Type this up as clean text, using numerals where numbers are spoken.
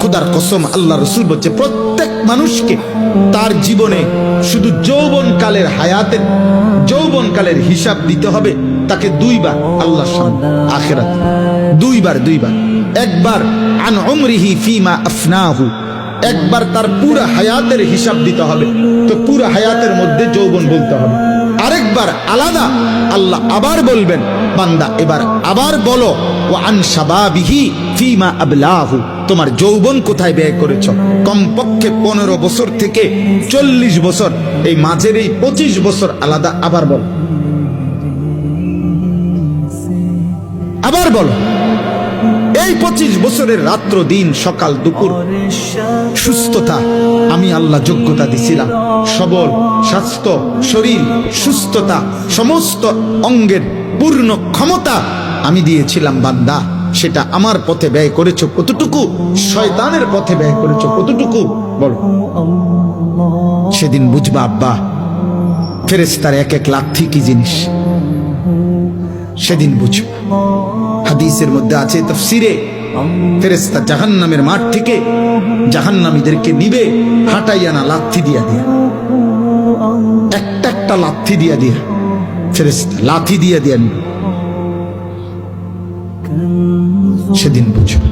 খুদার কসম, আল্লাহ রাসূল বলছে প্রত্যেক মানুষকে তার জীবনে শুধু যৌবনকালের হায়াতের যৌবনকালের হিসাব দিতে হবে তাকে দুইবার আল্লাহর সামনে আখিরাত, দুইবার। একবার আন উমরিহি ফিমা আফনাহু, একবার তার পুরো হায়াতের হিসাব দিতে হবে, তো পুরো হায়াতের মধ্যে যৌবন বলতে হবে। আরেকবার আলাদা আল্লাহ আবার বলবেন, বান্দা এবার আবার বলো ওয়া আন শাবাবিহি ফিমা আবলাহু, তোমার যৌবন কোথায় ব্যয় করেছো। কমপক্ষে 15 বছর থেকে 40 বছর, এই মাঝের এই 25 বছর আলাদা আবার বলো, আবার বলো। এই 25 বছরের রাত্র দিন সকাল দুপুর সুস্থতা আমি আল্লাহ যোগ্যতা দিছিলাম, সবল স্বাস্থ্য শরীর সুস্থতা সমস্ত অঙ্গের পূর্ণ ক্ষমতা আমি দিয়েছিলাম বান্দা, সেটা আমার পথে ব্যয় করেছো কতটুকু, শয়তানের পথে ব্যয় করেছো কতটুকু বলো। সেদিন বুঝবা আব্বা ফেরেশতার এক এক লাথি কি জিনিস, সেদিন বুঝবা। হাদিসের মধ্যে আছে তাফসীরে, ফেরেশতা জাহান্নামের মাঠ থেকে জাহান্নামীদেরকে নিবে হাঁটাইয়া না লাথি দিয়া দিয়া, একটা একটা লাথি দিয়া দিয়া, ফেরেশতা লাথি দিয়া দিয়া নিবে, সেদিন বুঝবা।